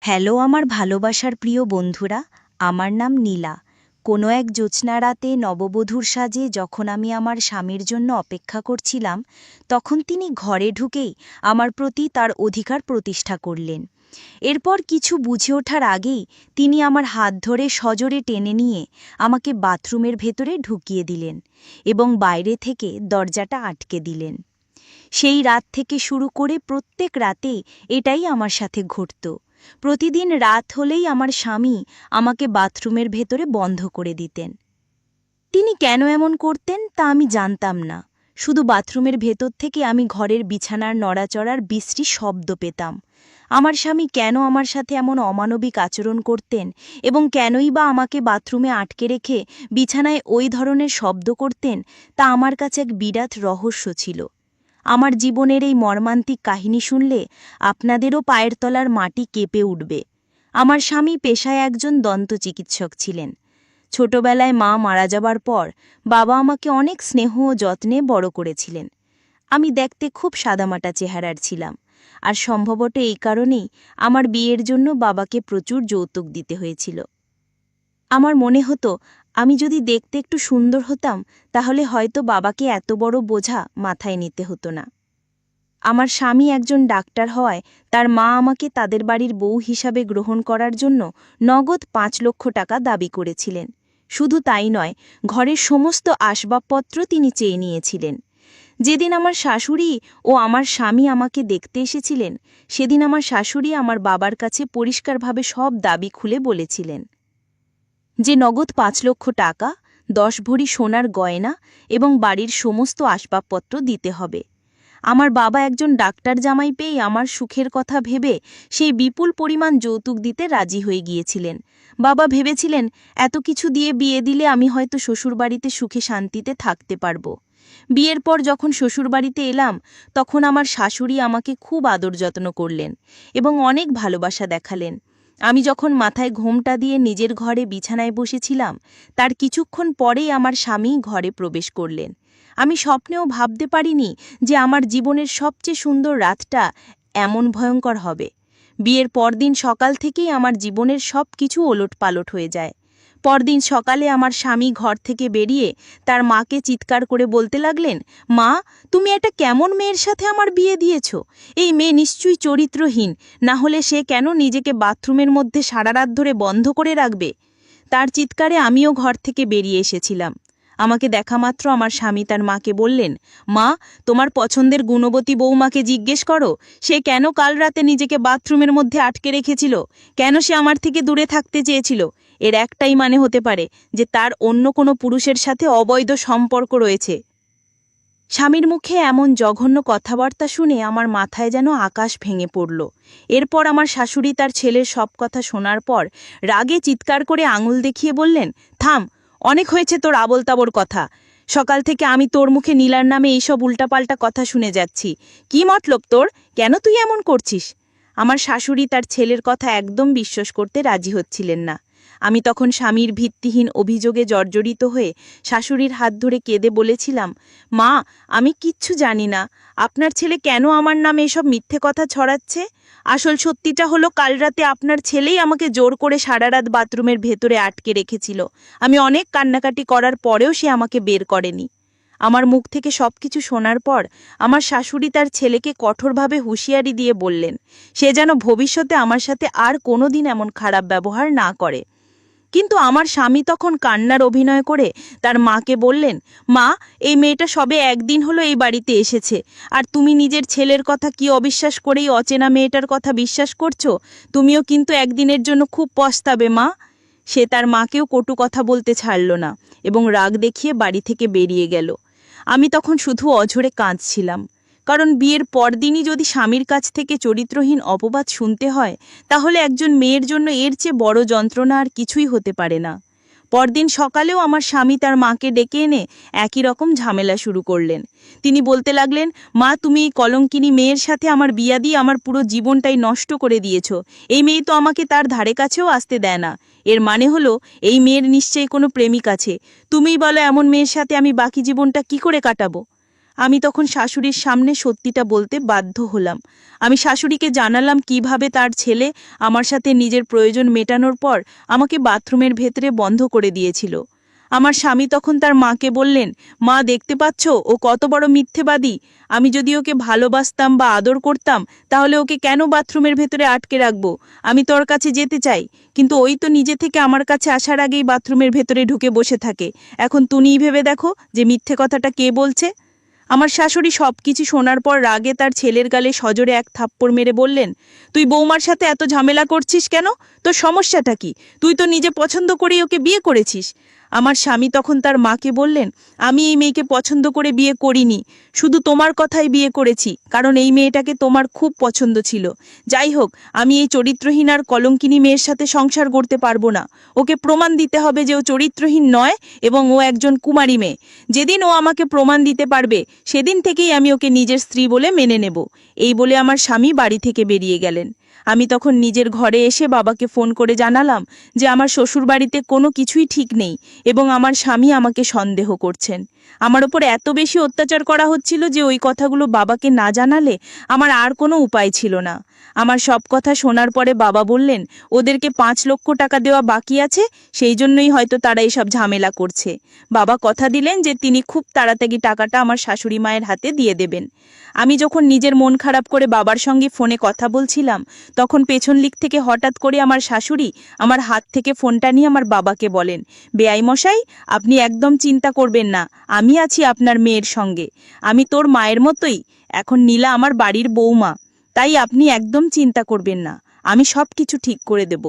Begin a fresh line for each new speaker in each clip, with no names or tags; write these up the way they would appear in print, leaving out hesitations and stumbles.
Hello আমার ভালোবাসার প্রিয় বন্ধুরা, আমার নাম নীলা। কোনো এক জ্যোৎস্না রাতে নববধূর সাজে যখন আমি আমার স্বামীর জন্য অপেক্ষা করছিলাম, তখন তিনি ঘরে ঢুকেই আমার প্রতি তার অধিকার প্রতিষ্ঠা করলেন। এরপর কিছু বুঝে ওঠার আগেই তিনি আমার হাত ধরে সজোরে টেনে নিয়ে আমাকে বাথরুমের ভেতরে ঢুকিয়ে দিলেন এবং বাইরে থেকে দরজাটা আটকে দিলেন। সেই রাত থেকে শুরু করে প্রত্যেক রাতেই এটাই আমার সাথে ঘটত। প্রতিদিন রাত হলেই আমার স্বামী আমাকে বাথরুমের ভেতরে বন্ধ করে দিতেন। তিনি কেন এমন করতেন তা আমি জানতাম না। শুধু বাথরুমের ভেতর থেকে আমি ঘরের বিছানার নড়াচড়ার বিশ্রী শব্দ পেতাম। আমার স্বামী কেন আমার সাথে এমন অমানবিক আচরণ করতেন এবং কেনই বা আমাকে বাথরুমে আটকে রেখে বিছানায় ওই ধরনের শব্দ করতেন, তা আমার কাছে এক বিরাট রহস্য ছিল। আমার জীবনের এই মর্মান্তিক কাহিনী শুনলে আপনাদেরও পায়ের তলার মাটি কেঁপে উঠবে। আমার স্বামী পেশায় একজন দন্ত চিকিৎসক ছিলেন। ছোটবেলায় মা মারা যাবার পর বাবা আমাকে অনেক স্নেহ ও যত্নে বড় করেছিলেন। আমি দেখতে খুব সাদামাটা চেহারার ছিলাম, আর সম্ভবত এই কারণেই আমার বিয়ের জন্য বাবাকে প্রচুর যৌতুক দিতে হয়েছিল। আমার মনে হতো আমি যদি দেখতে একটু সুন্দর হতাম তাহলে হয়তো বাবাকে এত বড় বোঝা মাথায় নিতে হতো না। আমার স্বামী একজন ডাক্তার হওয়ায় তার মা আমাকে তাদের বাড়ির বউ হিসাবে গ্রহণ করার জন্য নগদ ৫ লক্ষ টাকা দাবি করেছিলেন। শুধু তাই নয়, ঘরের সমস্ত আসবাবপত্র তিনি চেয়ে নিয়েছিলেন। যেদিন আমার শাশুড়ি ও আমার স্বামী আমাকে দেখতে এসেছিলেন, সেদিন আমার শাশুড়ি আমার বাবার কাছে পরিষ্কারভাবে সব দাবি খুলে বলেছিলেন যে নগদ ৫ লক্ষ টাকা, ১০ ভরি সোনার গয়না এবং বাড়ির সমস্ত আসবাবপত্র দিতে হবে। আমার বাবা একজন ডাক্তার জামাই পেয়ে আমার সুখের কথা ভেবে সেই বিপুল পরিমাণ যৌতুক দিতে রাজি হয়ে গিয়েছিলেন। বাবা ভেবেছিলেন এত কিছু দিয়ে বিয়ে দিলে আমি হয়তো শ্বশুরবাড়িতে সুখে শান্তিতে থাকতে পারব। বিয়ের পর যখন শ্বশুরবাড়িতে এলাম, তখন আমার শাশুড়ি আমাকে খুব আদর যত্ন করলেন এবং অনেক ভালোবাসা দেখালেন। আমি যখন মাথায় ঘোমটা দিয়ে নিজের ঘরে বিছানায় বসেছিলাম, তার কিছুক্ষণ পরেই আমার স্বামী ঘরে প্রবেশ করলেন। আমি স্বপ্নেও ভাবতে পারিনি যে আমার জীবনের সবচেয়ে সুন্দর রাতটা এমন ভয়ঙ্কর হবে। বিয়ের পরদিন সকাল থেকেই আমার জীবনের সব কিছু ওলটপালট হয়ে যায়। পরদিন সকালে আমার স্বামী ঘর থেকে বেরিয়ে তার মাকে চিৎকার করে বলতে লাগলেন, মা, তুমি এটা কেমন মেয়ের সাথে আমার বিয়ে দিয়েছ? এই মেয়ে নিশ্চয়ই চরিত্রহীন, না হলে সে কেন নিজেকে বাথরুমের মধ্যে সারা রাত ধরে বন্ধ করে রাখবে? তার চিৎকারে আমিও ঘর থেকে বেরিয়ে এসেছিলাম। আমাকে দেখামাত্র আমার স্বামী তার মাকে বললেন, মা, তোমার পছন্দের গুণবতী বৌমাকে জিজ্ঞেস করো সে কেন কাল রাতে নিজেকে বাথরুমের মধ্যে আটকে রেখেছিল, কেন সে আমার থেকে দূরে থাকতে চেয়েছিল। এর একটাই মানে হতে পারে যে তার অন্য কোনো পুরুষের সাথে অবৈধ সম্পর্ক রয়েছে। স্বামীর মুখে এমন জঘন্য কথাবার্তা শুনে আমার মাথায় যেন আকাশ ভেঙে পড়ল। এরপর আমার শাশুড়ি তার ছেলের সব কথা শোনার পর রাগে চিৎকার করে আঙুল দেখিয়ে বললেন, থাম, অনেক হয়েছে তোর আবোল তাবোল কথা। সকাল থেকে আমি তোর মুখে নীলার নামে এইসব উল্টাপাল্টা কথা শুনে যাচ্ছি। কি মতলব তোর? কেন তুই এমন করছিস? আমার শাশুড়ি তার ছেলের কথা একদম বিশ্বাস করতে রাজি হচ্ছিলেন না। আমি তখন স্বামীর ভিত্তিহীন অভিযোগে জর্জরিত হয়ে শাশুড়ির হাত ধরে কেঁদে বলেছিলাম, মা, আমি কিচ্ছু জানি না। আপনার ছেলে কেন আমার নামে এসব মিথ্যে কথা ছড়াচ্ছে? আসল সত্যিটা হলো কাল রাতে আপনার ছেলেই আমাকে জোর করে সারা রাত বাথরুমের ভেতরে আটকে রেখেছিল। আমি অনেক কান্নাকাটি করার পরেও সে আমাকে বের করেনি। আমার মুখ থেকে সবকিছু শোনার পর আমার শাশুড়ি তার ছেলেকে কঠোরভাবে হুঁশিয়ারি দিয়ে বললেন সে যেন ভবিষ্যতে আমার সাথে আর কোনোদিন এমন খারাপ ব্যবহার না করে। কিন্তু আমার স্বামী তখন কান্নার অভিনয় করে তার মাকে বললেন, মা, এই মেয়েটা সবে একদিন হলো এই বাড়িতে এসেছে, আর তুমি নিজের ছেলের কথা কি অবিশ্বাস করেই অচেনা মেয়েটার কথা বিশ্বাস করছো? তুমিও কিন্তু একদিনের জন্য খুব পস্তাবে মা। সে তার মাকেও কটু কথা বলতে ছাড়ল না এবং রাগ দেখিয়ে বাড়ি থেকে বেরিয়ে গেল। আমি তখন শুধু অঝরে কাঁদছিলাম, কারণ বিয়ের পরদিনই যদি স্বামীর কাছ থেকে চরিত্রহীন অপবাদ শুনতে হয়, তাহলে একজন মেয়ের জন্য এর চেয়ে বড় যন্ত্রণা আর কিছুই হতে পারে না। পরদিন সকালেও আমার স্বামী তার মাকে ডেকে এনে একই রকম ঝামেলা শুরু করলেন। তিনি বলতে লাগলেন, মা, তুমি এই কলঙ্কিনী মেয়ের সাথে আমার বিয়া দিয়ে আমার পুরো জীবনটাই নষ্ট করে দিয়েছ। এই মেয়ে তো আমাকে তার ধারে কাছেও আসতে দেয় না। এর মানে হলো এই মেয়ের নিশ্চয়ই কোনো প্রেমিক আছে। তুমিই বলো এমন মেয়ের সাথে আমি বাকি জীবনটা কি করে কাটাবো?
আমি তখন শাশুড়ির সামনে সত্যিটা বলতে বাধ্য হলাম। আমি শাশুড়িকে জানালাম কিভাবে তার ছেলে আমার সাথে নিজের প্রয়োজন মেটানোর পর আমাকে বাথরুমের ভেতরে বন্ধ করে দিয়েছিল। আমার স্বামী তখন তার মাকে বললেন, মা দেখতে পাচ্ছ ও কত বড় মিথ্যেবাদী। আমি যদি ওকে ভালোবাসতাম বা আদর করতাম তাহলে ওকে কেন বাথরুমের ভেতরে আটকে রাখবো? আমি তোর কাছে যেতে চাই, কিন্তু ওই তো নিজে থেকে আমার কাছে আসার আগেই বাথরুমের ভেতরে ঢুকে বসে থাকে। এখন তুমিই ভেবে দেখো যে মিথ্যে কথাটা কে বলছে। আমার শাশুড়ি সবকিছু শোনার পর রাগে তার ছেলের গালে সজোরে এক থাপ্পড় মেরে বললেন, তুই বৌমার সাথে এত ঝামেলা করছিস কেন? তোর সমস্যাটা কি? তুই তো নিজে পছন্দ করেই ওকে বিয়ে করেছিস। আমার স্বামী তখন তার মাকে বললেন, আমি এই মেয়েকে পছন্দ করে বিয়ে করিনি, শুধু তোমার কথাই বিয়ে করেছি, কারণ এই মেয়েটাকে তোমার খুব পছন্দ ছিল। যাই হোক, আমি এই চরিত্রহীন আর কলঙ্কিনী মেয়ের সাথে সংসার করতে পারবো না। ওকে প্রমাণ দিতে হবে যে ও চরিত্রহীন নয় এবং ও একজন কুমারী মেয়ে। যেদিন ও আমাকে প্রমাণ দিতে পারবে সেদিন থেকেই আমি ওকে নিজের স্ত্রী বলে মেনে নেব। এই বলে আমার স্বামী বাড়ি থেকে বেরিয়ে গেলেন। আমি তখন নিজের ঘরে এসে বাবাকে ফোন করে জানালাম যে আমার শ্বশুরবাড়িতে কোনো কিছুই ঠিক নেই এবং আমার স্বামী আমাকে সন্দেহ করছেন। আমার ওপর এত বেশি অত্যাচার করা হচ্ছিল যে ওই কথাগুলো বাবাকে না জানালে আমার আর কোনো উপায় ছিল না। আমার সব কথা শোনার পরে বাবা বললেন, ওদেরকে 5 লক্ষ টাকা দেওয়া বাকি আছে, সেই জন্যই হয়তো তারা এইসব ঝামেলা করছে। বাবা কথা দিলেন যে তিনি খুব তাড়াতাড়ি টাকাটা আমার শাশুড়ি মায়ের হাতে দিয়ে দেবেন। আমি যখন নিজের মন খারাপ করে বাবার সঙ্গে ফোনে কথা বলছিলাম, তখন পেছন দিক থেকে হঠাৎ করে আমার শাশুড়ি আমার হাত থেকে ফোনটা নিয়ে আমার বাবাকে বলেন, বেয়াই মশাই, আপনি একদম চিন্তা করবেন না, আমি আছি আপনার মেয়ের সঙ্গে। আমি তোর মায়ের মতোই, এখন নীলা আমার বাড়ির বৌমা, তাই আপনি একদম চিন্তা করবেন না, আমি সব কিছু ঠিক করে দেব।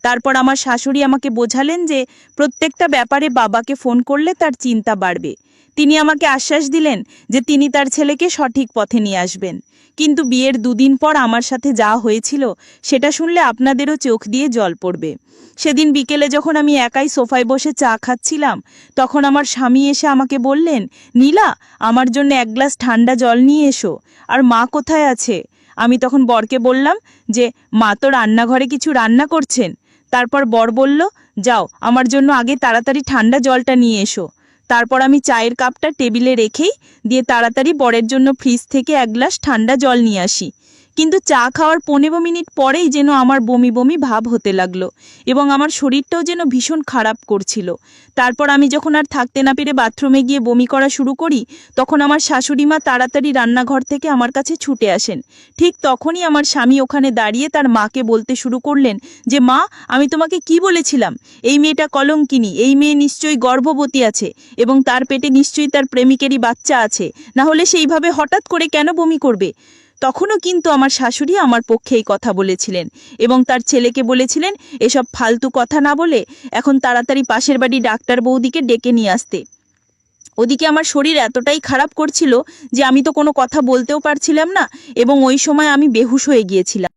তারপর আমার শাশুড়ি আমাকে বোঝালেন যে প্রত্যেকটা ব্যাপারে বাবাকে ফোন করলে তার চিন্তা বাড়বে। তিনি আমাকে আশ্বাস দিলেন যে তিনি তার ছেলেকে সঠিক পথে নিয়ে আসবেন। কিন্তু বিয়ের 2 দিন পর আমার সাথে যা হয়েছিল সেটা শুনলে আপনাদেরও চোখ দিয়ে জল পড়বে। সেদিন বিকেলে যখন আমি একাই সোফায় বসে চা খাচ্ছিলাম, তখন আমার স্বামী এসে আমাকে বললেন, নীলা, আমার জন্য 1 গ্লাস ঠান্ডা জল নিয়ে এসো। আর মা কোথায় আছে? আমি তখন বরকে বললাম যে মা তো রান্নাঘরে কিছু রান্না করছেন। তারপর বর বলল, যাও আমার জন্য আগে তাড়াতাড়ি ঠান্ডা জলটা নিয়ে এসো। তারপর আমি চায়ের কাপটা টেবিলে রেখেই দিয়ে তাড়াতাড়ি বরের জন্য ফ্রিজ থেকে 1 গ্লাস ঠান্ডা জল নিয়ে আসি। কিন্তু চা খাওয়ার 15 মিনিট পরেই যেন আমার বমি বমি ভাব হতে লাগলো এবং আমার শরীরটাও যেন ভীষণ খারাপ করছিল। তারপর আমি যখন আর থাকতে না পেরে বাথরুমে গিয়ে বমি করা শুরু করি, তখন আমার শাশুড়ি মা তাড়াতাড়ি রান্নাঘর থেকে আমার কাছে ছুটে আসেন। ঠিক তখনই আমার স্বামী ওখানে দাঁড়িয়ে তার মাকে বলতে শুরু করলেন যে, মা, আমি তোমাকে কি বলেছিলাম? এই মেয়েটা কলঙ্কিনী, এই মেয়ে নিশ্চয়ই গর্ভবতী আছে এবং তার পেটে নিশ্চয়ই তার প্রেমিকেরই বাচ্চা আছে, না হলে সেইভাবে হঠাৎ করে কেন বমি করবে? তখনও কিন্তু আমার শাশুড়ি আমার পক্ষে এই কথা বলেছিলেন এবং তার ছেলেকে বলেছিলেন এসব ফালতু কথা না বলে এখন তাড়াতাড়ি পাশের বাড়ি ডাক্তার বৌদিকে ডেকে নিয়ে আসতে। ওদিকে আমার শরীর এতটাই খারাপ করছিল যে আমি তো কোনো কথা বলতেও পারছিলাম না এবং ওই সময় আমি বেহুশ হয়ে গিয়েছিলাম।